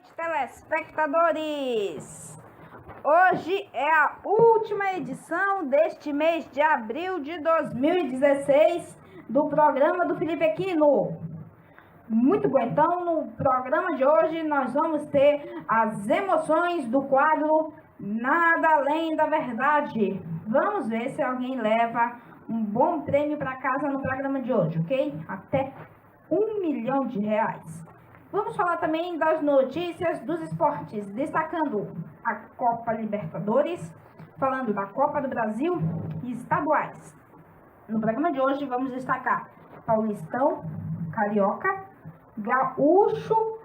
noite, telespectadores! Hoje é a última edição deste mês de abril de 2016 do programa do Felipe Aquino. Muito bom, então no programa de hoje nós vamos ter as emoções do quadro Nada Além da Verdade. Vamos ver se alguém leva um bom prêmio para casa no programa de hoje, ok? Até R$1 milhão. Vamos falar também das notícias dos esportes, destacando a Copa Libertadores, falando da Copa do Brasil e estaduais. No programa de hoje vamos destacar Paulistão, Carioca, Gaúcho,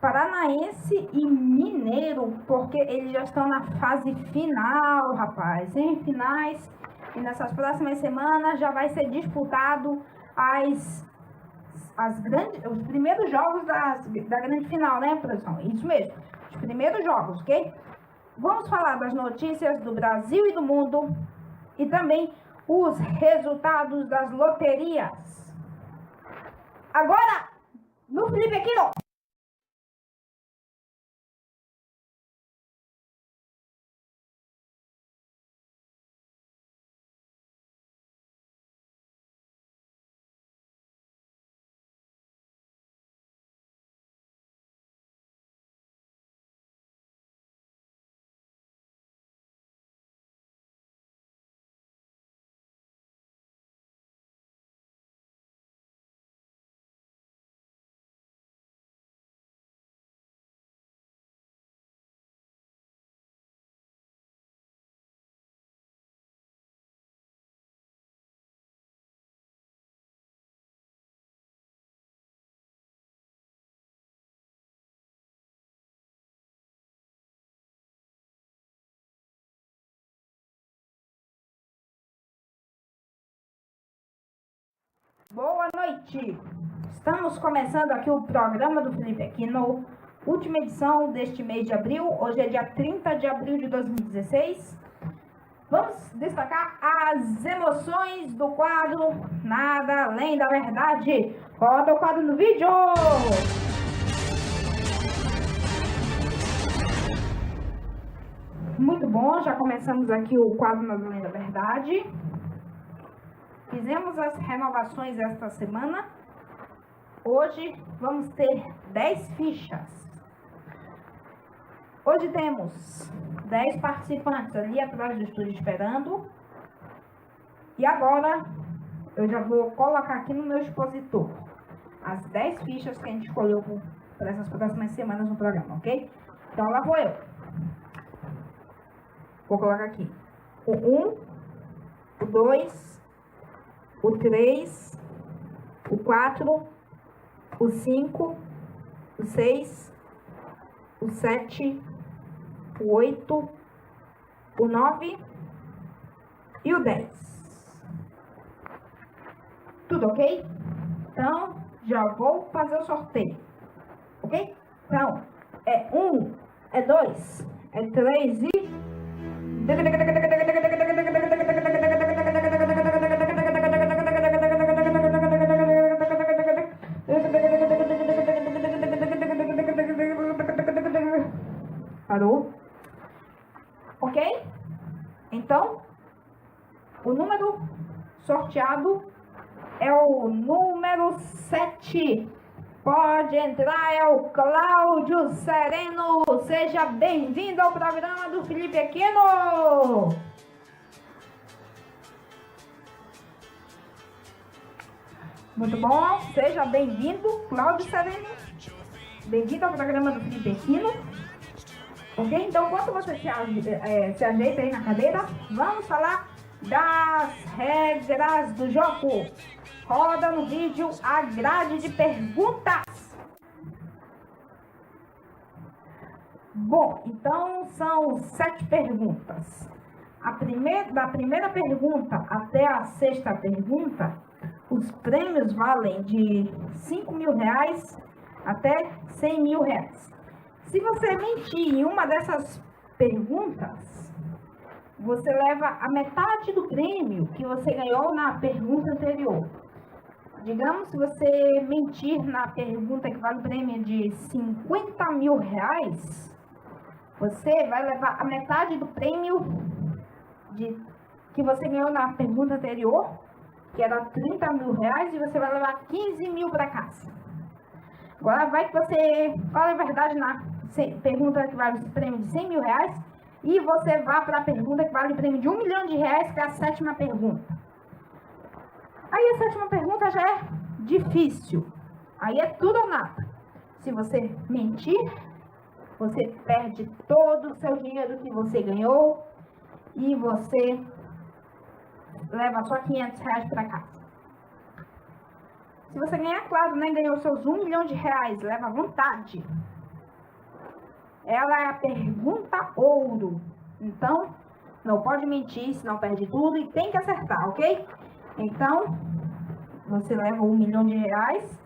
Paranaense e Mineiro, porque eles já estão na fase final, rapaz, semifinais, e nessas próximas semanas já vai ser disputado os primeiros jogos da grande final, né, produção? Isso mesmo, os primeiros jogos, ok? Vamos falar das notícias do Brasil e do mundo e também os resultados das loterias. Agora, no Felipe Aquino. Boa noite! Estamos começando aqui o programa do Felipe Aquino, última edição deste mês de abril. Hoje é dia 30 de abril de 2016. Vamos destacar as emoções do quadro Nada Além da Verdade. Roda o quadro no vídeo! Muito bom, já começamos aqui o quadro Nada Além da Verdade. Fizemos as renovações esta semana. Hoje vamos ter 10 fichas. Hoje temos 10 participantes ali atrás do estúdio esperando. E agora eu já vou colocar aqui no meu expositor as 10 fichas que a gente escolheu para essas próximas semanas no programa, ok? Então lá vou eu. Vou colocar aqui o 1, o 2, o 3, o 4, o 5, o 6, o 7, o 8, o 9 e o 10. Tudo ok? Então, já vou fazer o sorteio. Ok? Então, é 1, é 2, é 3 e... Parou? Ok? Então, o número sorteado é o número 7. Pode entrar, é o Cláudio Sereno. Seja bem-vindo ao programa do Felipe Aquino. Muito bom, seja bem-vindo, Cláudio Sereno. Bem-vindo ao programa do Felipe Aquino. Ok? Então, enquanto você se ajeita aí na cadeira, vamos falar das regras do jogo. Roda no vídeo a grade de perguntas. Bom, então são 7 perguntas. Da primeira pergunta até a 6ª pergunta, os prêmios valem de R$5 mil até R$100 mil. Se você mentir em uma dessas perguntas, você leva a metade do prêmio que você ganhou na pergunta anterior. Digamos, se você mentir na pergunta que vale o prêmio de 50 mil reais, você vai levar a metade do prêmio que você ganhou na pergunta anterior, que era 30 mil reais, e você vai levar 15 mil para casa. Agora vai que você fala a verdade na pergunta que vale o prêmio de 100 mil reais, e você vai para a pergunta que vale o prêmio de 1 milhão de reais, que é a sétima pergunta. Aí a sétima pergunta já é difícil. Aí é tudo ou nada. Se você mentir, você perde todo o seu dinheiro que você ganhou e você leva só 500 reais para casa. Se você ganhar, claro, né, ganhou seus 1 milhão de reais, leva à vontade. Ela é a pergunta ouro. Então, não pode mentir, senão perde tudo e tem que acertar, ok? Então, você leva 1 milhão de reais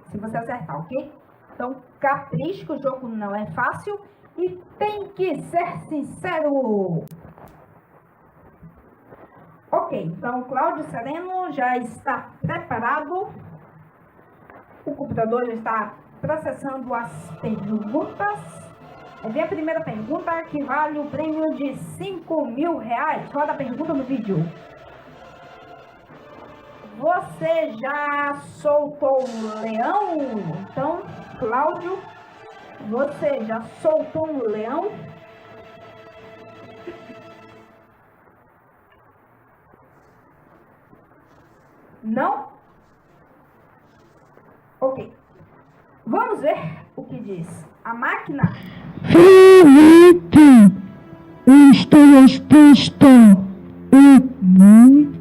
se você acertar, ok? Então, capricho, que o jogo não é fácil e tem que ser sincero. Ok, então Cláudio Sereno já está preparado. O computador já está processando as perguntas. Vem a primeira pergunta, que vale o prêmio de 5 mil reais. Roda a pergunta no vídeo. Você já soltou o leão? Então, Cláudio, você já soltou o leão? Não? Ok. Vamos ver o que diz a máquina. Felipe, esta resposta é não.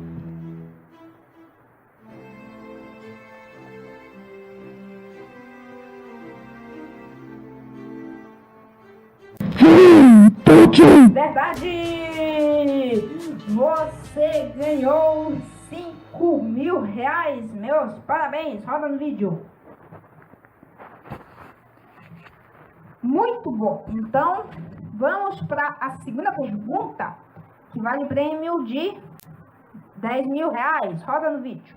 Verdade! Você ganhou 5 mil reais, meus parabéns! Roda no vídeo. Muito bom! Então, vamos para a segunda pergunta, que vale o prêmio de 10 mil reais. Roda no vídeo.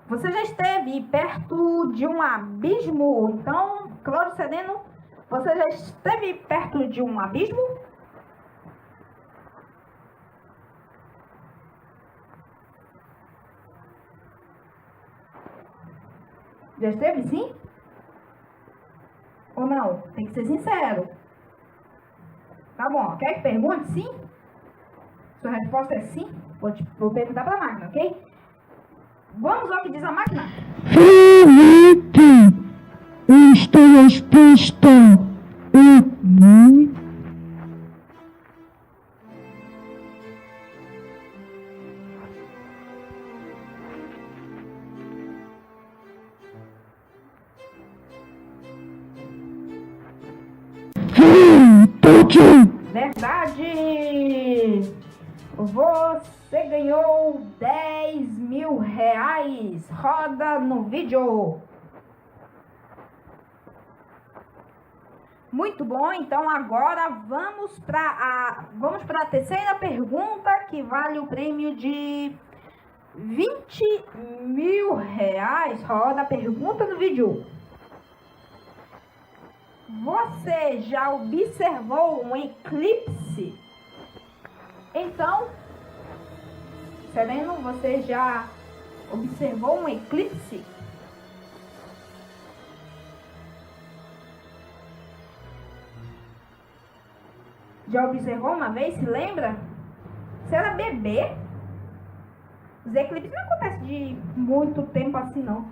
Você já esteve perto de um abismo? Então, Cláudio Sereno, você já esteve perto de um abismo? Já esteve, sim? Ou não? Tem que ser sincero. Tá bom, quer que pergunte sim? Sua resposta é sim? Vou perguntar para a máquina, ok? Vamos ao que diz a máquina. Felipe, esta resposta é não. Verdade! Você ganhou 10 mil reais. Roda no vídeo. Muito bom, então agora vamos para a terceira pergunta, que vale o prêmio de 20 mil reais. Roda a pergunta no vídeo. Você já observou um eclipse? Então, Sereno, você já observou um eclipse? Já observou uma vez, se lembra? Você era bebê? Os eclipses não acontecem de muito tempo assim, não.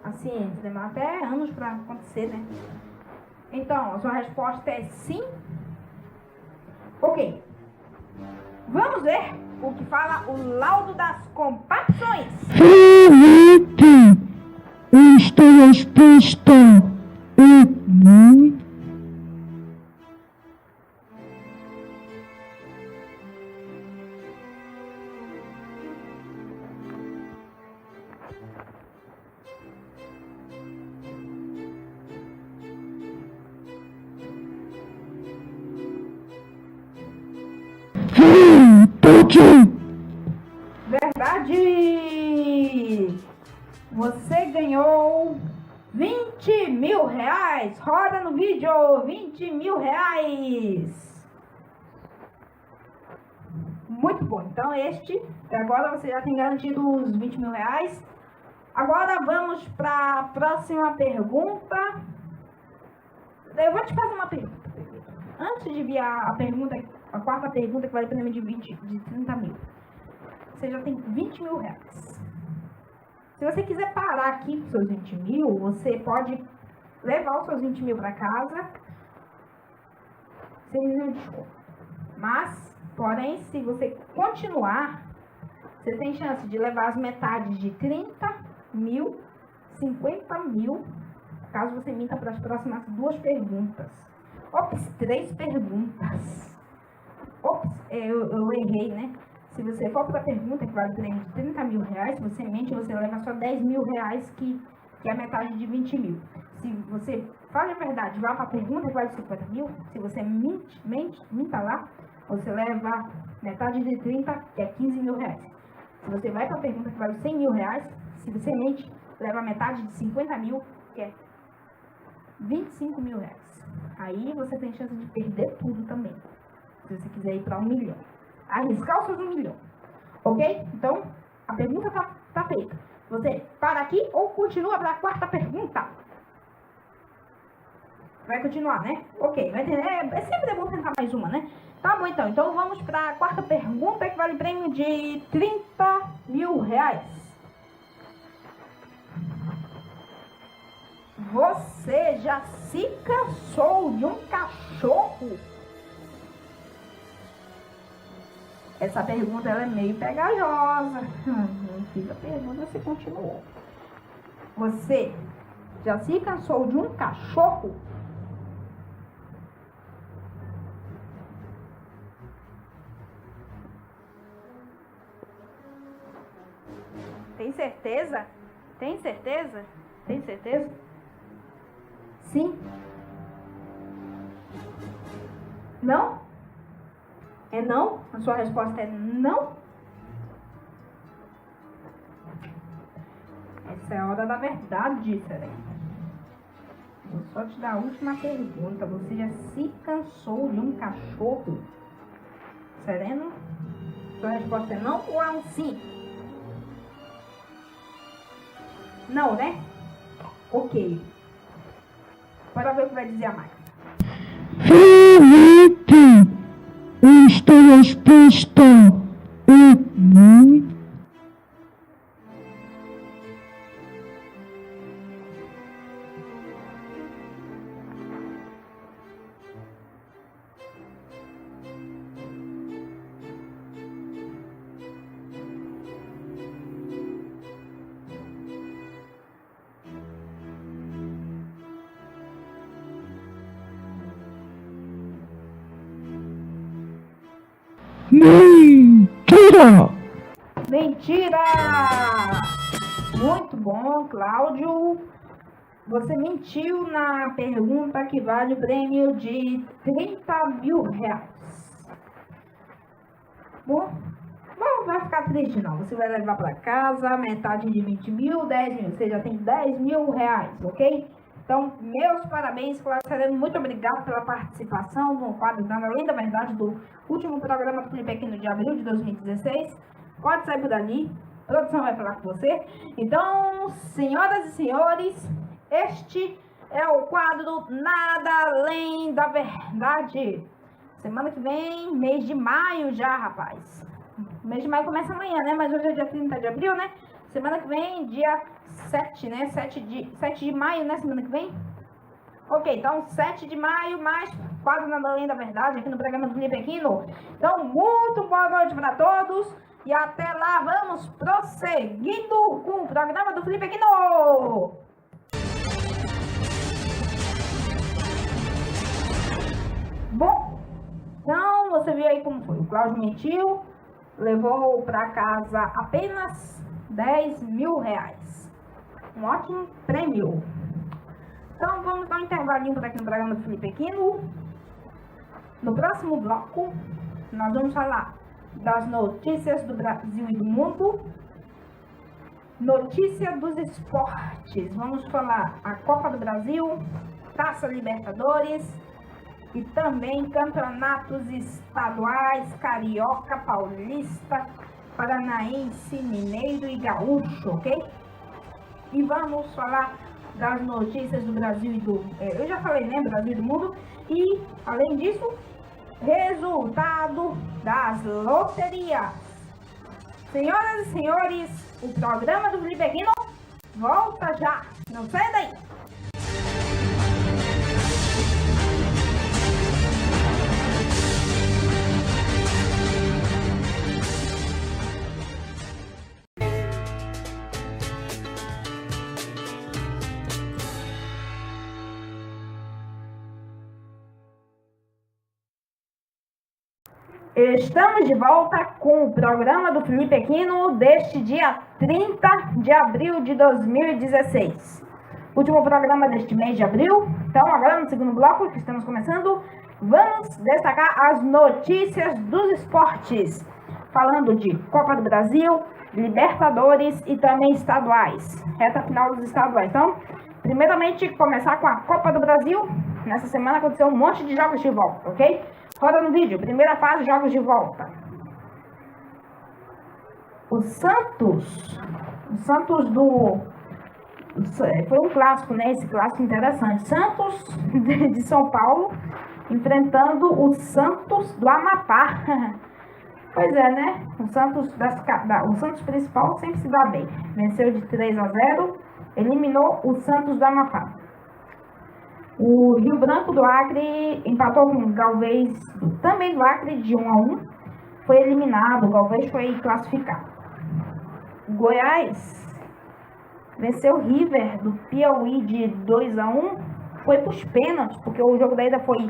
Assim, demora até anos para acontecer, né? Então, a sua resposta é sim? Ok. Vamos ver o que fala o laudo das comparações. Felipe, esta resposta é não. Verdade! Verdade! Você ganhou 20 mil reais! Roda no vídeo! 20 mil reais! Muito bom! Então agora você já tem garantido os 20 mil reais. Agora vamos para a próxima pergunta. Eu vou te fazer uma pergunta. Antes de vir a quarta pergunta, que vale prêmio de 30 mil. Você já tem 20 mil reais. Se você quiser parar aqui com seus 20 mil, você pode levar os seus 20 mil para casa sem nenhum desconto. Mas, porém, se você continuar, você tem chance de levar as metades de 30 mil, 50 mil, caso você minta para as próximas 2 perguntas. Ops, 3 perguntas. Ops, eu errei, né? Se você for para a pergunta que vale prêmio de 30 mil reais, se você mente, você leva só 10 mil reais, que é a metade de 20 mil. Se você fala a verdade, vai para a pergunta que vale 50 mil, se você minta lá, você leva metade de 30, que é 15 mil reais. Se você vai para a pergunta que vale 100 mil reais, se você mente, leva metade de 50 mil, que é 25 mil reais. Aí você tem chance de perder tudo também. Se você quiser ir para 1 milhão. Arriscar os seus 1 milhão. Ok? Então, a pergunta tá feita. Você para aqui ou continua para a quarta pergunta? Vai continuar, né? Ok. Vai ter, é sempre bom tentar mais uma, né? Tá bom, então. Então, vamos para a quarta pergunta, que vale prêmio de 30 mil reais. Você já se cansou de um cachorro? Essa pergunta ela é meio pegajosa. Não fiz a pergunta, você continuou. Você já se cansou de um cachorro? Tem certeza? Tem certeza? Tem certeza? Sim? Não? É não? A sua resposta é não? Essa é a hora da verdade, Serena. Vou só te dar a última pergunta. Você já se cansou de um cachorro? Sereno? Sua resposta é não ou é um sim? Não, né? Ok. Bora ver o que vai dizer a máquina. Felipe! Esta resposta é muito. Mentira! Mentira! Muito bom, Cláudio. Você mentiu na pergunta que vale o prêmio de 30 mil reais. Bom, não vai ficar triste não. Você vai levar para casa metade de 20 mil, 10 mil. Você já tem 10 mil reais, ok? Então, meus parabéns, Cláudio Sereno. Muito obrigado pela participação no quadro Dando Além da Verdade do último programa do Felipe aqui no de abril de 2016. Pode sair por ali. A produção vai falar com você. Então, senhoras e senhores, este é o quadro Nada Além da Verdade. Semana que vem, mês de maio já, rapaz. O mês de maio começa amanhã, né? Mas hoje é dia 30 de abril, né? Semana que vem, dia 7, né? 7 de maio, né? Semana que vem. Ok, então 7 de maio, mais quadro Nada Além da Verdade aqui no programa do Felipe Aquino. Então, muito boa noite para todos. E até lá, vamos prosseguindo com o programa do Felipe Aquino. Bom, então você viu aí como foi. O Cláudio mentiu, levou para casa apenas 10 mil reais. Um ótimo prêmio. Então vamos dar um intervalinho por aqui no programa do Felipe Aquino. No próximo bloco, nós vamos falar das notícias do Brasil e do mundo. Notícia dos esportes. Vamos falar a Copa do Brasil, Taça Libertadores e também campeonatos estaduais, carioca, paulista, paranaense, mineiro e gaúcho, ok? E vamos falar das notícias do Brasil e do... eu já falei, né? Brasil e do mundo. E, além disso, resultado das loterias. Senhoras e senhores, o programa do Felipe Aquino volta já. Não sai daí. Estamos de volta com o programa do Felipe Aquino deste dia 30 de abril de 2016. Último programa deste mês de abril. Então, agora no segundo bloco que estamos começando, vamos destacar as notícias dos esportes. Falando de Copa do Brasil, Libertadores e também estaduais. Reta final dos estaduais. Então, primeiramente, começar com a Copa do Brasil. Nessa semana aconteceu um monte de jogos de volta, ok? Roda no vídeo, primeira fase, jogos de volta. O Santos foi um clássico, né? Esse clássico interessante. Santos de São Paulo enfrentando o Santos do Amapá. Pois é, né? O Santos principal sempre se dá bem. Venceu de 3-0, eliminou o Santos do Amapá. O Rio Branco do Acre empatou com o Galvez, também do Acre, de 1-1. Foi eliminado, o Galvez foi classificado. O Goiás venceu o River do Piauí de 2-1. Foi para os pênaltis, porque o jogo da ida foi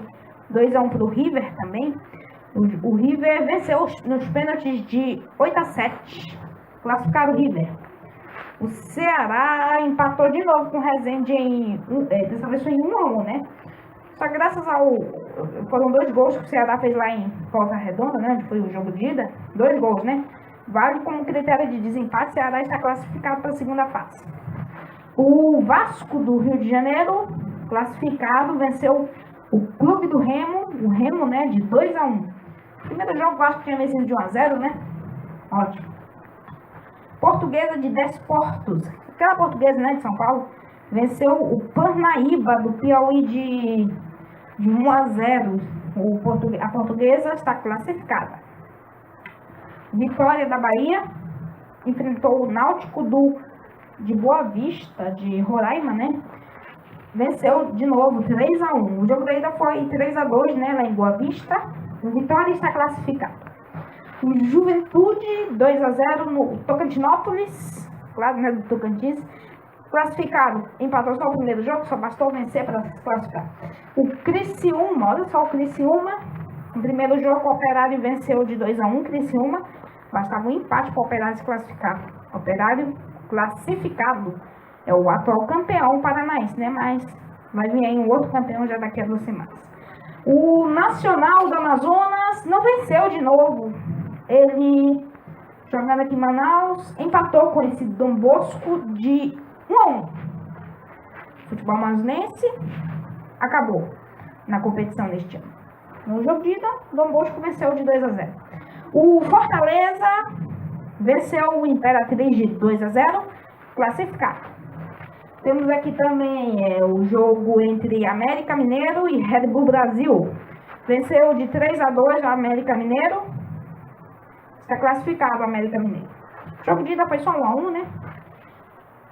2-1 para o River também. O River venceu nos pênaltis de 8-7. Classificaram o River. O Ceará empatou de novo com o Resende dessa vez foi em 1-1, né? Só que graças foram 2 gols que o Ceará fez lá em Volta Redonda, né? Onde foi o jogo de ida. 2 gols, né? Vale como critério de desempate, o Ceará está classificado para a segunda fase. O Vasco do Rio de Janeiro, classificado, venceu o Clube do Remo, o Remo, né? De 2-1. Primeiro jogo o Vasco tinha vencido de 1-0, né? Ótimo. Portuguesa de Desportos, aquela portuguesa, né, de São Paulo, venceu o Parnaíba do Piauí de 1-0. A portuguesa está classificada. Vitória da Bahia enfrentou o Náutico de Boa Vista, de Roraima, né? Venceu de novo 3-1. O jogo da ida foi 3-2, né, lá em Boa Vista. O Vitória está classificado. O Juventude 2-0 no Tocantinópolis, claro, né, do Tocantins, classificado, empatou só o primeiro jogo, só bastou vencer para se classificar. O Criciúma, olha só o Criciúma, no primeiro jogo o Operário venceu de 2-1, Criciúma, bastava um empate para o Operário se classificar. Operário classificado, é o atual campeão paranaense, né, mas vai vir aí um outro campeão já daqui a 2 semanas. O Nacional do Amazonas não venceu de novo. Ele, jogando aqui em Manaus, empatou com esse Dom Bosco de 1-1. Futebol amazonense acabou na competição neste ano. No jogo de ida, Dom Bosco venceu de 2-0. O Fortaleza venceu o Imperatriz de 2-0, classificado. Temos aqui também o jogo entre América Mineiro e Red Bull Brasil. Venceu de 3-2 o América Mineiro. Está classificado o América Mineiro. O jogo de ida foi só 1-1, né?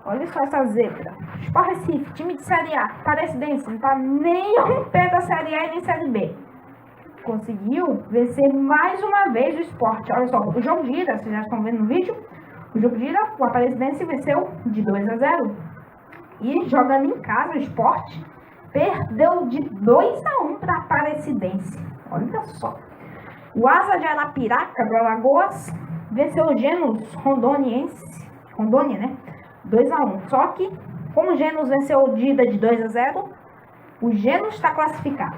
Olha só essa zebra. Sport Recife, time de Série A, Aparecidense, não está nem um pé da Série A e nem Série B. Conseguiu vencer mais uma vez o Sport. Olha só, o jogo de ida, vocês já estão vendo no vídeo. O jogo de ida, o Aparecidense venceu de 2-0. E jogando em casa, o Sport perdeu de 2-1 para a Aparecidense. Olha só. O Asa de Arapiraca, do Alagoas, venceu o Gênus Rondoniense. Rondônia, né? 2-1. Só que, como o Gênus venceu o Dida de 2-0, o Gênus está classificado.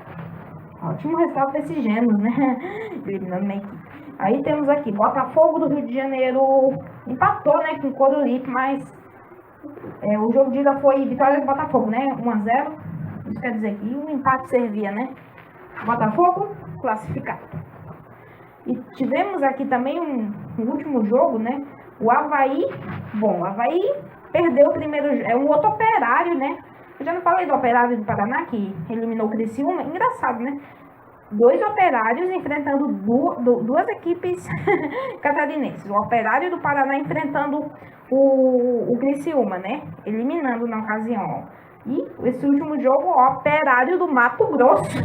Ótimo resultado desse Gênus, né? Eliminando uma equipe. Aí temos aqui, Botafogo do Rio de Janeiro empatou, né, com o Coruripe, mas o jogo de ida foi vitória do Botafogo, né, 1-0. Isso quer dizer que um empate servia, né? Botafogo classificado. E tivemos aqui também um último jogo, né? O Avaí, bom, o Avaí perdeu o primeiro, um outro Operário, né? Eu já não falei do Operário do Paraná, que eliminou o Criciúma, engraçado, né? 2 Operários enfrentando duas equipes catarinenses. O Operário do Paraná enfrentando o Criciúma, né? Eliminando na ocasião. E esse último jogo, o Operário do Mato Grosso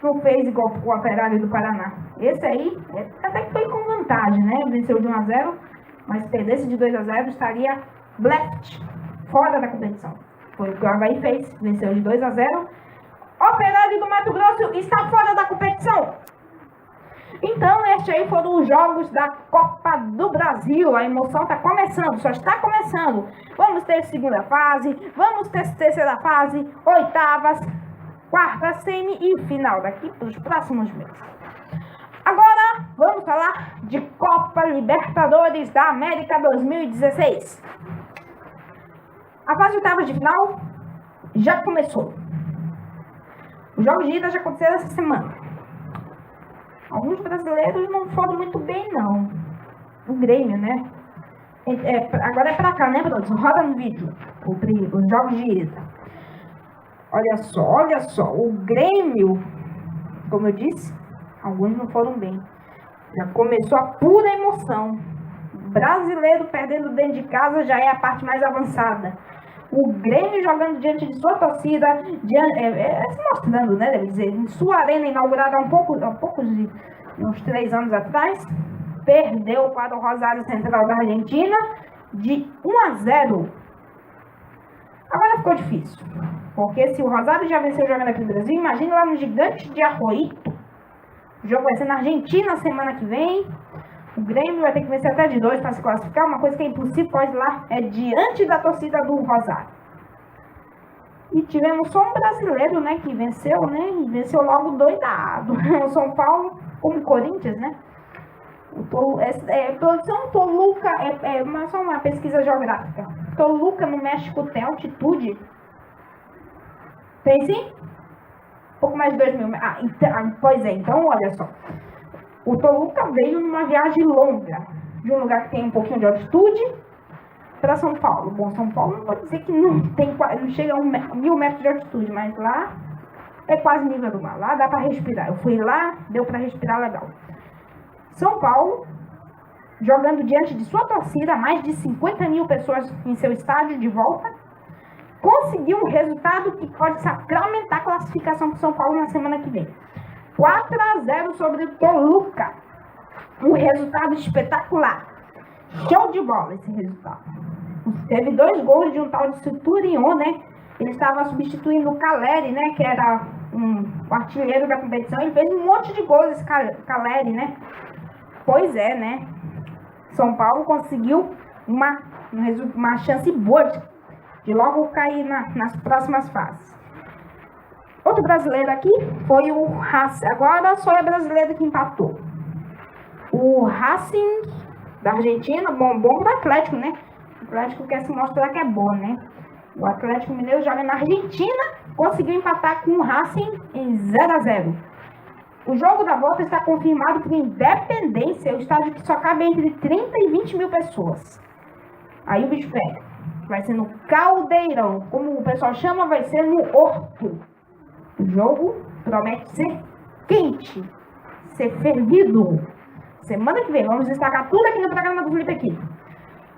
não fez igual o Operário do Paraná. Esse aí, até que foi com vantagem, né? Venceu de 1-0, mas se perdesse de 2-0, estaria left, fora da competição. Foi o que o Avaí fez, venceu de 2-0. Operário do Mato Grosso está fora da competição. Então, estes aí foram os jogos da Copa do Brasil. A emoção está começando, só está começando. Vamos ter segunda fase, vamos ter terceira fase, oitavas, quarta, semi e final daqui para os próximos meses. Agora, vamos falar de Copa Libertadores da América 2016. A fase de oitavas de final já começou. Os jogos de ida já aconteceram essa semana. Alguns brasileiros não foram muito bem, não. O Grêmio, né? Agora é pra cá, né, Bruno? Roda no vídeo os jogos de ida. Olha só. O Grêmio, como eu disse, alguns não foram bem. Já começou a pura emoção. Brasileiro perdendo dentro de casa já é a parte mais avançada. O Grêmio jogando diante de sua torcida, se mostrando, né, deve dizer, em sua arena inaugurada há uns 3 anos atrás, perdeu para o Rosário Central da Argentina de 1-0. Agora ficou difícil, porque se o Rosário já venceu jogando aqui no Brasil, imagine lá no Gigante de Arroito. O jogo vai ser na Argentina semana que vem. O Grêmio vai ter que vencer até de 2 para se classificar. Uma coisa que é impossível, pois lá é diante da torcida do Rosário. E tivemos só um brasileiro, né, que venceu, né, e venceu logo doidado. O São Paulo, como o Corinthians, né. Produção Toluca, só uma pesquisa geográfica. Toluca, no México, tem altitude. Tem sim? Um pouco mais de 2.000 metros. Pois é, então olha só. O Toluca veio numa viagem longa, de um lugar que tem um pouquinho de altitude, para São Paulo. Bom, São Paulo não vou dizer que não chega a 1.000 metros de altitude, mas lá é quase nível do mar. Lá dá para respirar. Eu fui lá, deu para respirar legal. São Paulo, jogando diante de sua torcida, mais de 50.000 pessoas em seu estádio de volta, conseguiu um resultado que pode sacramentar a classificação para São Paulo na semana que vem. 4-0 sobre o Toluca. Um resultado espetacular. Show de bola esse resultado. Teve 2 gols de um tal de Centurion, né? Ele estava substituindo o Caleri, né? Que era o artilheiro da competição. Ele fez um monte de gols, esse Caleri, né? Pois é, né? São Paulo conseguiu uma chance boa de logo cair nas próximas fases. Outro brasileiro aqui foi o Racing. Agora só é brasileiro que empatou. O Racing da Argentina, bom do Atlético, né? O Atlético quer se mostrar que é bom, né? O Atlético Mineiro joga na Argentina, conseguiu empatar com o Racing em 0-0. O jogo da volta está confirmado por Independência, o estádio que só cabe entre 30 e 20 mil pessoas. Aí o bicho pega. Vai ser no Caldeirão. Como o pessoal chama, vai ser no Horto. O jogo promete ser quente, ser fervido. Semana que vem, vamos destacar tudo aqui no programa do Felipe aqui.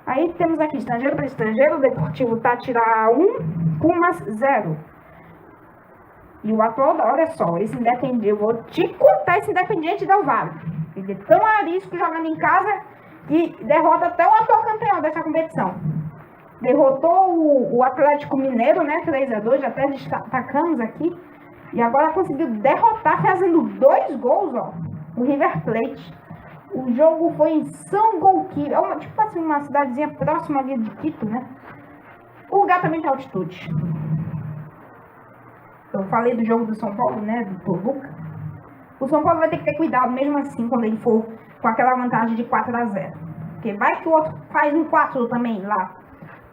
Aí temos aqui, estrangeiro para estrangeiro, o Deportivo Táchira 1, Pumas 0. E o atual, olha só, esse Independiente, eu vou te contar esse Independiente Del Valle. Ele é tão arisco jogando em casa que derrota até o atual campeão dessa competição. Derrotou o Atlético Mineiro, né, 3-2, já até destacamos aqui. E agora conseguiu derrotar, fazendo 2 gols, ó, o River Plate. O jogo foi em São Gonçalo, tipo assim, uma cidadezinha próxima ali de Quito, né? O lugar também tem altitude. Eu falei do jogo do São Paulo, né, do Toluca. O São Paulo vai ter que ter cuidado, mesmo assim, quando ele for com aquela vantagem de 4-0. Porque vai que o outro faz um 4 também lá.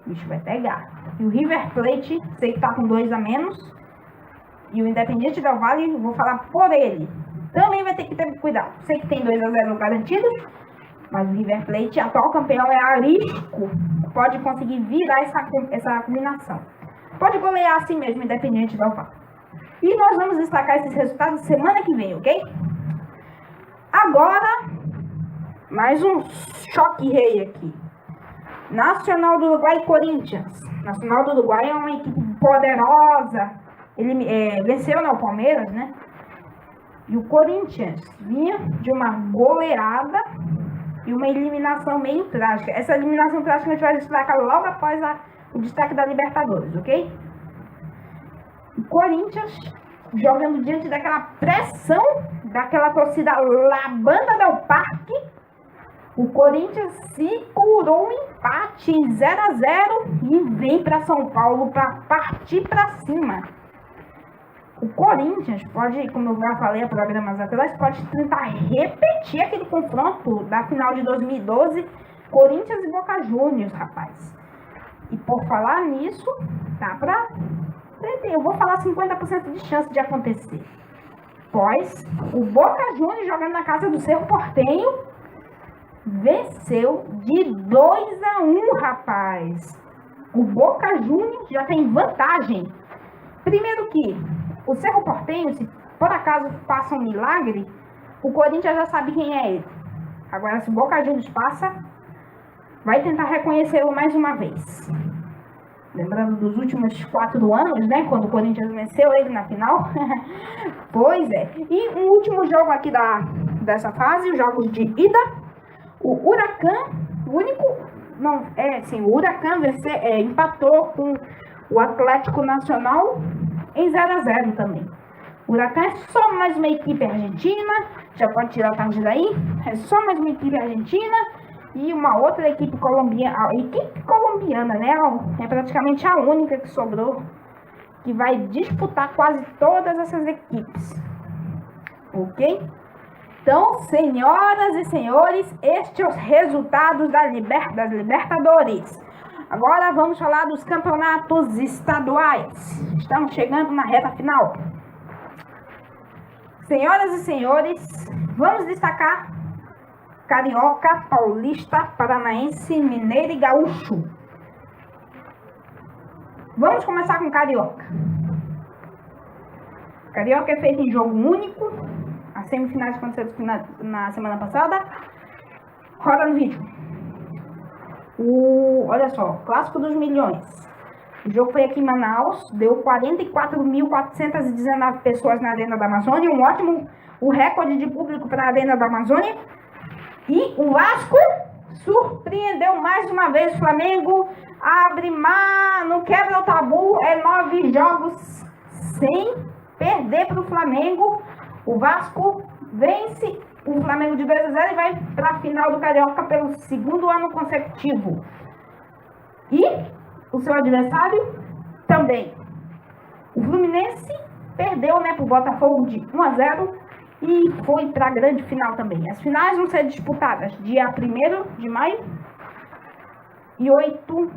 O bicho vai pegar. E o River Plate, sei que tá com 2 a menos. E o Independiente Del Valle, vou falar por ele, também vai ter que ter cuidado. Sei que tem 2-0 garantidos, mas o River Plate, atual campeão, é arisco. Pode conseguir virar essa combinação. Pode golear assim mesmo, Independiente Del Valle. E nós vamos destacar esses resultados semana que vem, ok? Agora, mais um choque rei aqui. Nacional do Uruguai e Corinthians. Nacional do Uruguai é uma equipe poderosa. Ele venceu, né, o Palmeiras, né? E o Corinthians vinha de uma goleada e uma eliminação meio trágica. Essa eliminação trágica a gente vai destacar logo após o destaque da Libertadores, ok? O Corinthians jogando diante daquela pressão, daquela torcida Banda del Parque. O Corinthians segurou um empate em 0-0 e vem para São Paulo para partir para cima. O Corinthians pode, como eu já falei há programas atrás, pode tentar repetir aquele confronto da final de 2012, Corinthians e Boca Juniors, rapaz. E por falar nisso, dá pra... Eu vou falar 50% de chance de acontecer. Pois o Boca Juniors, jogando na casa do Cerro Porteño, venceu de 2-1, rapaz. O Boca Juniors já tem vantagem. Primeiro que o Cerro Porteño, se por acaso passa um milagre, o Corinthians já sabe quem é ele. Agora, se o Boca Juniors passa, vai tentar reconhecê-lo mais uma vez. Lembrando dos últimos 4 anos, né? Quando o Corinthians venceu ele na final. Pois é. E um último jogo aqui dessa fase, os jogos de ida. O Huracan, o único... Não, o Huracan empatou com o Atlético Nacional em 0-0 também. O Huracan é só mais uma equipe argentina. Já pode tirar o tarde daí. É só mais uma equipe argentina. E uma outra equipe colombiana. A equipe colombiana, né? É praticamente a única que sobrou, que vai disputar quase todas essas equipes. Ok? Então, senhoras e senhores, estes são os resultados das Libertadores. Agora vamos falar dos campeonatos estaduais. Estamos chegando na reta final. Senhoras e senhores, vamos destacar Carioca, Paulista, Paranaense, Mineiro e Gaúcho. Vamos começar com Carioca. Carioca é feito em jogo único. As semifinais aconteceram na semana passada. Roda no vídeo. Olha só, Clássico dos Milhões. O jogo foi aqui em Manaus. Deu 44.419 pessoas na Arena da Amazônia. Um ótimo recorde de público para a Arena da Amazônia. E o Vasco surpreendeu mais uma vez o Flamengo. Não quebra o tabu. 9 jogos sem perder para o Flamengo. O Vasco vence o Flamengo de 2-0 e vai para a final do Carioca pelo 2º ano consecutivo. E o seu adversário também. O Fluminense perdeu, né, para o Botafogo de 1-0. E foi para a grande final também. As finais vão ser disputadas dia 1º de maio e 8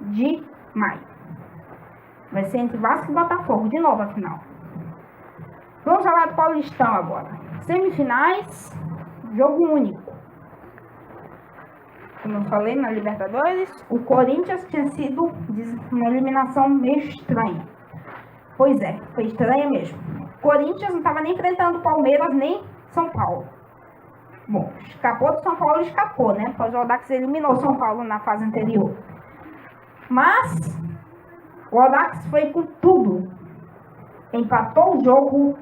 de maio. Vai ser entre Vasco e Botafogo, de novo a final. Vamos falar do Paulistão agora. Semifinais, jogo único. Como eu falei na Libertadores, o Corinthians tinha sido uma eliminação meio estranha. Pois é, foi estranha mesmo. Corinthians não estava nem enfrentando Palmeiras nem São Paulo. Bom, escapou do São Paulo, escapou, né? Pois o Audax eliminou São Paulo na fase anterior. Mas o Audax foi com tudo. Empatou o jogo,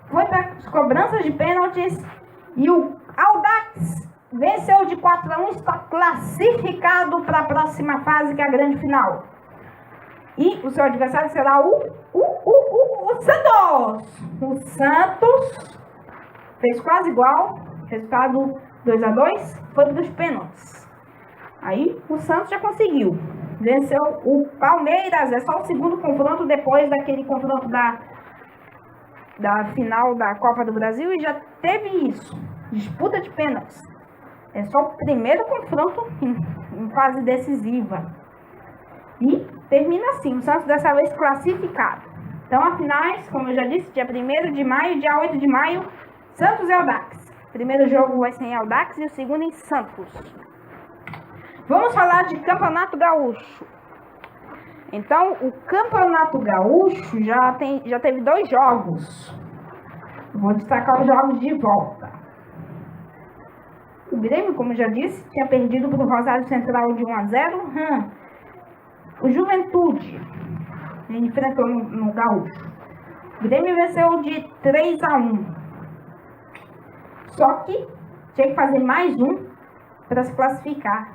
foi para as cobranças de pênaltis e o Audax venceu de 4-1, está classificado para a próxima fase, que é a grande final. E o seu adversário será o Santos. O Santos fez quase igual. Resultado 2-2. Foi para os pênaltis. Aí o Santos já conseguiu. Venceu o Palmeiras. É só o 2º confronto depois daquele confronto da final da Copa do Brasil. E já teve isso. disputa de pênaltis. É só o primeiro confronto em fase decisiva. E termina assim, o Santos dessa vez classificado. Então, a finais, como eu já disse, dia 1º de maio, dia 8 de maio, Santos e Audax. O primeiro jogo vai ser em Audax e o segundo em Santos. Vamos falar de Campeonato Gaúcho. Então, o Campeonato Gaúcho já teve 2 jogos. Vou destacar os jogos de volta. O Grêmio, como já disse, tinha perdido para o Rosário Central de 1-0. O Juventude enfrentou no Gaúcho. O Grêmio venceu de 3-1. Só que tinha que fazer mais um para se classificar.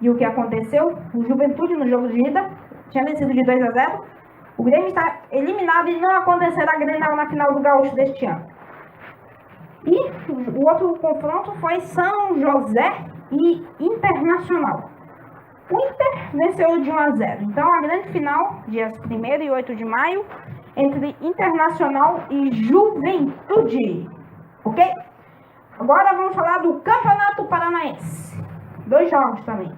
E o que aconteceu? O Juventude no jogo de ida tinha vencido de 2-0. O Grêmio está eliminado e não acontecerá Grenal na final do Gaúcho deste ano. E o outro confronto foi São José e Internacional. O Inter venceu de 1-0. Então, a grande final, dias 1º e 8 de maio, entre Internacional e Juventude. Ok? Agora vamos falar do Campeonato Paranaense. 2 jogos também.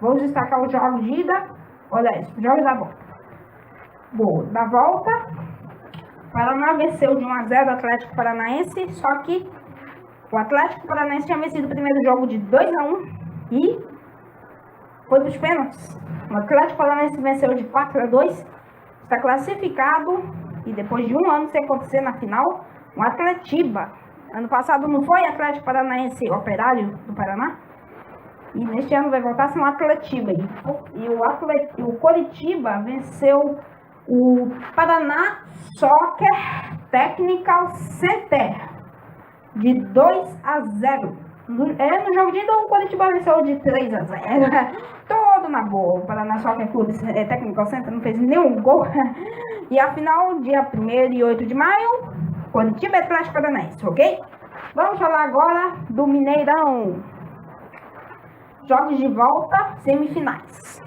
Vamos destacar os jogos de ida. Olha isso, os jogos da volta. Boa, da volta, Paraná venceu de 1-0 o Atlético Paranaense, só que o Atlético Paranaense tinha vencido o primeiro jogo de 2-1 e foi para os pênaltis. O Atlético Paranaense venceu de 4-2, está classificado e depois de um ano sem acontecer na final, o Atletiba. Ano passado não foi Atlético Paranaense Operário do Paraná? E neste ano vai voltar a ser um Atletiba. E o Coritiba venceu o Paraná Soccer Technical Center de 2-0. No jogo de ida, o Coritiba venceu de 3-0. Todo na boa. O Paraná Soccer Club Technical Center não fez nenhum gol. E a final, dia 1º e 8 de maio, Coritiba e Atlético Paranaense, ok? Vamos falar agora do Mineirão. Jogos de volta, semifinais.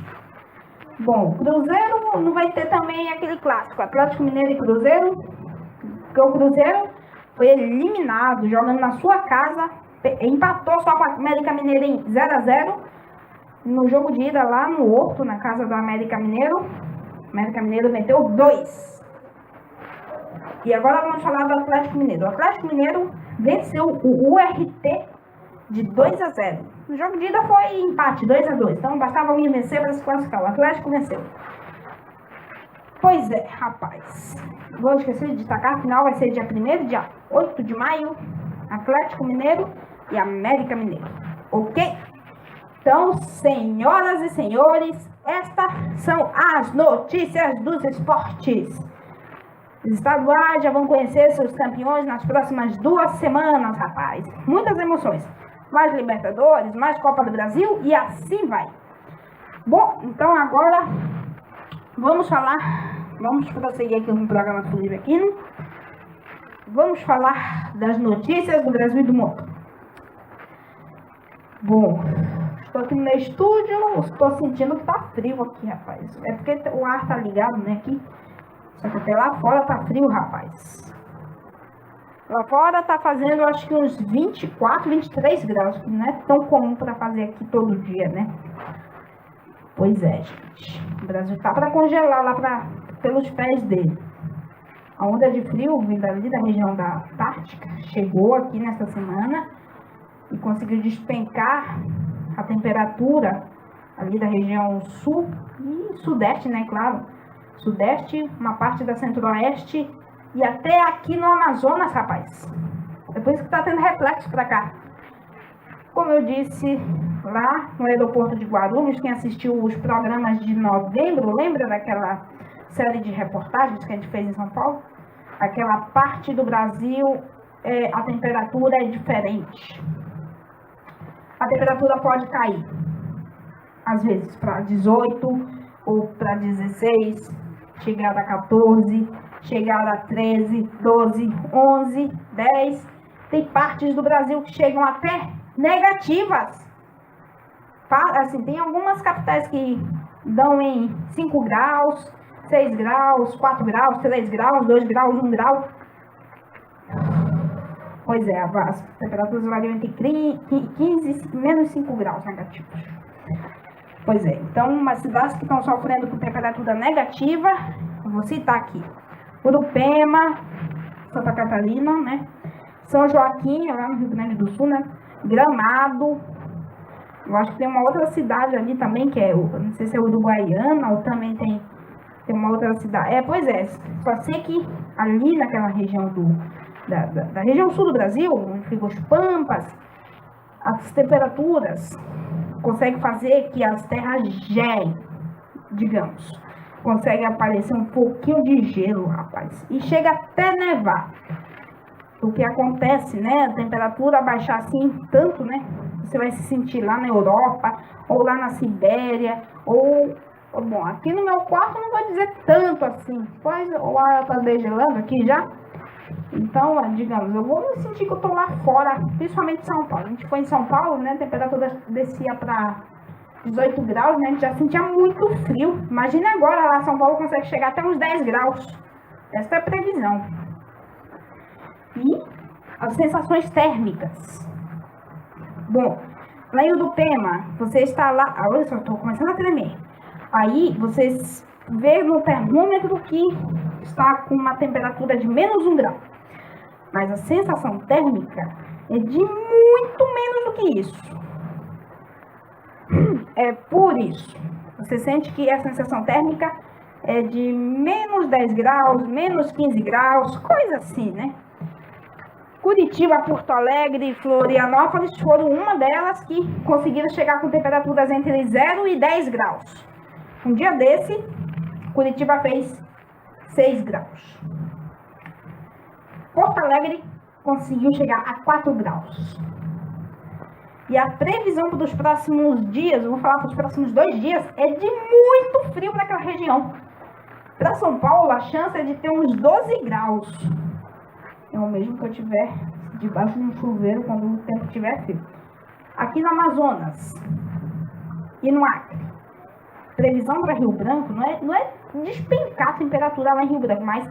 Bom, Cruzeiro não vai ter também aquele clássico, Atlético Mineiro e Cruzeiro, porque o Cruzeiro foi eliminado jogando na sua casa, empatou só com a América Mineiro em 0-0, no jogo de ida lá no Horto, na casa do América Mineiro. O América Mineiro meteu 2. E agora vamos falar do Atlético Mineiro. O Atlético Mineiro venceu o URT de 2-0. No jogo de ida foi empate, 2-2. Então bastava alguém vencer para se classificar. O Atlético venceu. Pois é, rapaz. Vou esquecer de destacar, a final vai ser dia 1º, dia 8 de maio. Atlético Mineiro e América Mineiro. Ok? Então, senhoras e senhores, estas são as notícias dos esportes. Os estaduais já vão conhecer seus campeões nas próximas 2 semanas, rapaz. Muitas emoções. Mais Libertadores, mais Copa do Brasil e assim vai. Bom, então agora vamos prosseguir aqui no programa do Felipe Aquino. Vamos falar das notícias do Brasil e do mundo. Bom, estou aqui no meu estúdio, estou sentindo que tá frio aqui, rapaz. É porque o ar tá ligado, né, aqui. Só que até lá fora tá frio, rapaz. Lá fora tá fazendo, acho que uns 24, 23 graus, que não é tão comum para fazer aqui todo dia, né? Pois é, gente. O Brasil tá para congelar lá pelos pés dele. A onda de frio vindo ali da região da Antártica chegou aqui nessa semana e conseguiu despencar a temperatura ali da região sul e sudeste, né, claro. Sudeste, uma parte da centro-oeste e até aqui no Amazonas, rapaz. É por isso que tá tendo reflexo pra cá. Como eu disse, lá no aeroporto de Guarulhos, quem assistiu os programas de novembro, lembra daquela série de reportagens que a gente fez em São Paulo? Aquela parte do Brasil, a temperatura é diferente. A temperatura pode cair, às vezes, para 18 ou para 16, chegar a 14, chegar a 13, 12, 11, 10. Tem partes do Brasil que chegam até negativas. Assim, tem algumas capitais que dão em 5 graus, 6 graus, 4 graus, 3 graus, 2 graus, 1 grau. Pois é, as temperaturas variam entre 15 e menos 5 graus negativos. Pois é, então, as cidades que estão sofrendo com temperatura negativa, eu vou citar aqui: Urupema, Santa Catarina, né? São Joaquim, lá no Rio Grande do Sul, né? Gramado. Eu acho que tem uma outra cidade ali também, que é, não sei se é Uruguaiana, ou também tem uma outra cidade. Pois é, só sei que ali naquela região da região sul do Brasil, onde ficam os Pampas, as temperaturas conseguem fazer que as terras gelem, digamos. Consegue aparecer um pouquinho de gelo, rapaz. E chega até nevar. O que acontece, né? A temperatura baixar assim tanto, né? Você vai se sentir lá na Europa, ou lá na Sibéria, ou... Bom, aqui no meu quarto não vou dizer tanto assim. Pois o ar tá degelando aqui já. Então, digamos, eu vou me sentir que eu tô lá fora, principalmente em São Paulo. A gente foi em São Paulo, né? A temperatura descia para 18 graus, né? A gente já sentia muito frio. Imagina agora lá, São Paulo consegue chegar até uns 10 graus. Essa é a previsão. E as sensações térmicas. Bom, lá em Urupema, você está lá... Olha só, eu tô começando a tremer. Aí, vocês vê no termômetro que está com uma temperatura de menos 1 grau. Mas a sensação térmica é de muito menos do que isso. É por isso. Você sente que a sensação térmica é de menos 10 graus, menos 15 graus, coisa assim, né? Curitiba, Porto Alegre e Florianópolis foram uma delas que conseguiram chegar com temperaturas entre 0 e 10 graus. Um dia desse, Curitiba fez 6 graus. Porto Alegre conseguiu chegar a 4 graus. E a previsão para os próximos dias, eu vou falar para os próximos 2 dias, é de muito frio para aquela região. Para São Paulo, a chance é de ter uns 12 graus. É o mesmo que eu tiver debaixo de um chuveiro quando o tempo estiver frio. Aqui no Amazonas e no Acre, previsão para Rio Branco não é despencar a temperatura lá em Rio Branco, mas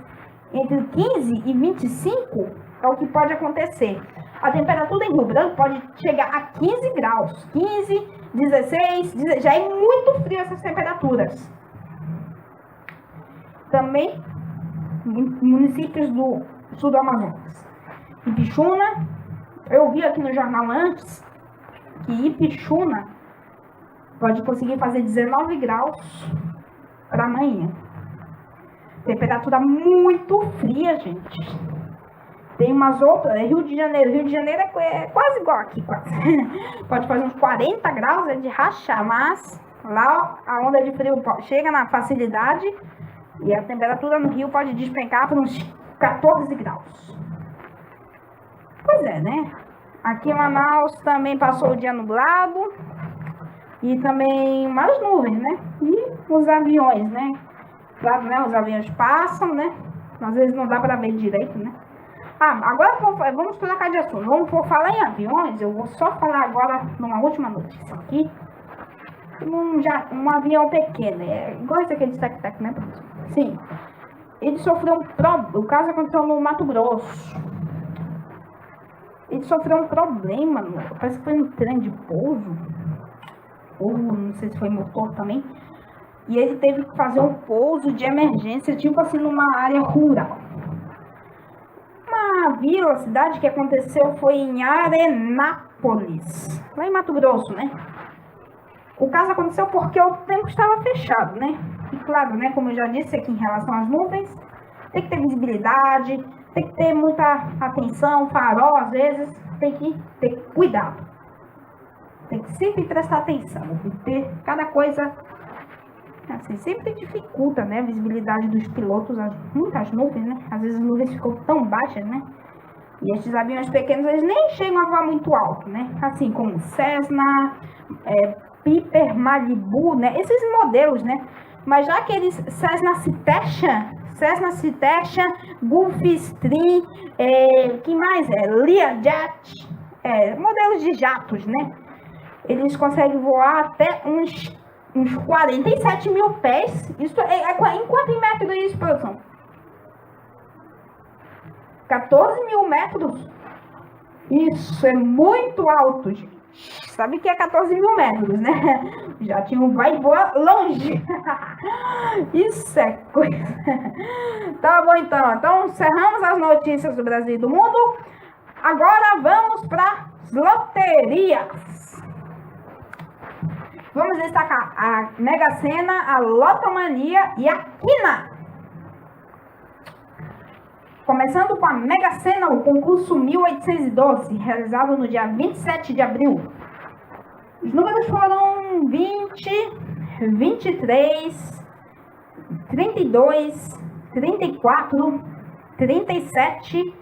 entre 15 e 25 é o que pode acontecer. A temperatura em Rio Branco pode chegar a 15 graus. 15, 16, já é muito frio essas temperaturas. Também, municípios do sul do Amazonas. Ipixuna, eu vi aqui no jornal antes que Ipixuna pode conseguir fazer 19 graus para amanhã. Temperatura muito fria, gente. Tem umas outras, Rio de Janeiro é quase igual aqui, quase. Pode fazer uns 40 graus, é de rachar, mas lá a onda de frio chega na facilidade e a temperatura no Rio pode despencar para uns 14 graus. Pois é, né? Aqui em Manaus também passou o dia nublado e também umas nuvens, né? E os aviões, né? Claro, né? Os aviões passam, né? Às vezes não dá para ver direito, né? Agora vamos trocar de assunto. Vamos falar em aviões. Eu vou só falar agora numa última notícia aqui. Um avião pequeno. É igual esse aqui de tac-tac, né? Sim. Ele sofreu o caso aconteceu no Mato Grosso. Ele sofreu um problema. Parece que foi um trem de pouso. Ou não sei se foi motor também. E ele teve que fazer um pouso de emergência, tipo assim, numa área rural. Uma vila, cidade que aconteceu foi em Arenápolis, lá em Mato Grosso, né? O caso aconteceu porque o tempo estava fechado, né? E claro, né, como eu já disse aqui em relação às nuvens, tem que ter visibilidade, tem que ter muita atenção, farol às vezes, tem que ter cuidado. Tem que sempre prestar atenção, porque cada coisa, assim, sempre dificulta, né, a visibilidade dos pilotos, muitas nuvens, né? Às vezes as nuvens ficam tão baixas, né? E esses aviões pequenos, eles nem chegam a voar muito alto, né? Assim como Cessna, Piper, Malibu, né? Esses modelos, né? Mas já aqueles Cessna Citation, Gulfstream, que mais Learjet, modelos de jatos, né? Eles conseguem voar até uns 47 mil pés. Isso em quanto metros é isso, produção? 14 mil metros? Isso é muito alto, gente. Sabe que é 14 mil metros, né? Já tinha um vai voar longe. Isso é coisa. Tá bom, então. Então, encerramos as notícias do Brasil e do mundo. Agora vamos para as loterias. Vamos destacar a Mega Sena, a Lotomania e a Quina. Começando com a Mega Sena, o concurso 1812, realizado no dia 27 de abril. Os números foram 20, 23, 32, 34, 37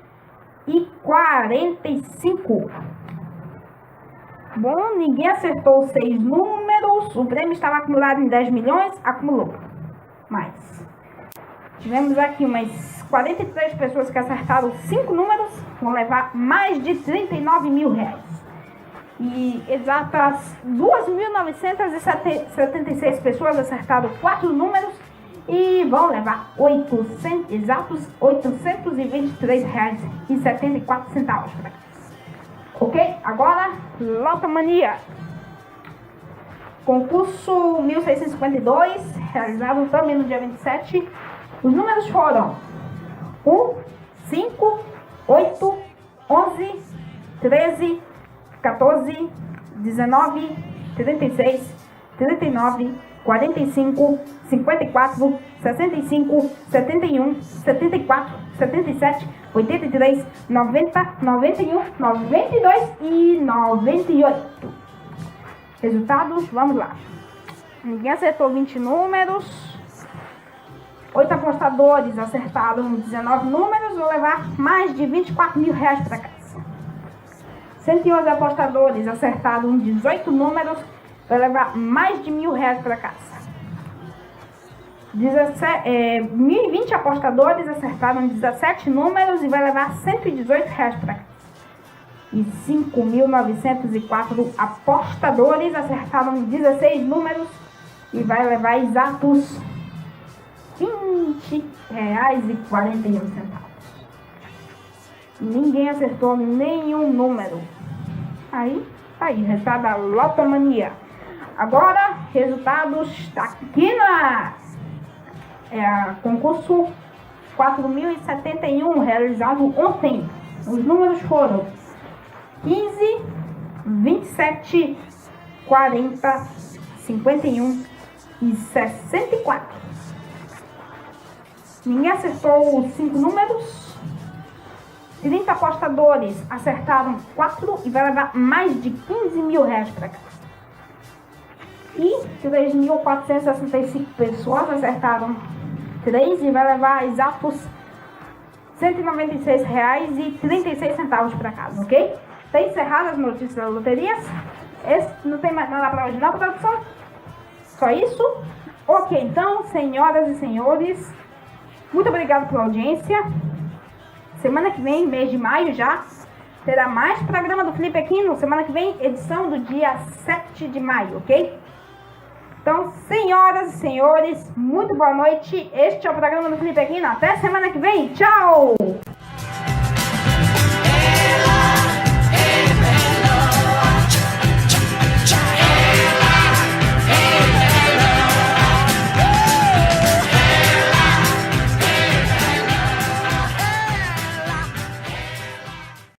e 45. Bom, ninguém acertou 6 números. O prêmio estava acumulado em 10 milhões, acumulou mais. Tivemos aqui umas 43 pessoas que acertaram 5 números, vão levar mais de 39 mil reais. E exatas 2.976 pessoas acertaram 4 números e vão levar exatos R$823,74 para casa. Ok? Agora, Lotomania. Concurso 1652, realizado também no dia 27. Os números foram 1, 5, 8, 11, 13, 14, 19, 36, 39, 45, 54, 65, 71, 74, 77, 83, 90, 91, 92 e 98. Resultados, vamos lá. Ninguém acertou 20 números. 8 apostadores acertaram 19 números, vão levar mais de 24 mil reais para casa. 111 apostadores acertaram 18 números, vai levar mais de 1.000 reais para casa. 1.020 apostadores acertaram 17 números e vai levar 118 reais para casa. E 5.904 apostadores acertaram 16 números e vai levar exatos R$20,41. Ninguém acertou nenhum número. Aí, resultado da Lotomania. Agora, resultados da Quina. Concurso 4.071, realizado ontem. Os números foram 15, 27, 40, 51 e 64. Ninguém acertou os 5 números. 30 apostadores acertaram 4 e vai levar mais de 15 mil reais para casa. E 3.465 pessoas acertaram 3 e vai levar exatos R$196,36 para casa, ok? Está encerradas as notícias das loterias. Não tem mais nada para hoje, não, produção? Só isso? Ok, então, senhoras e senhores, muito obrigado pela audiência. Semana que vem, mês de maio já, terá mais programa do Felipe Aquino. Semana que vem, edição do dia 7 de maio, ok? Então, senhoras e senhores, muito boa noite. Este é o programa do Felipe Aquino. Até semana que vem. Tchau!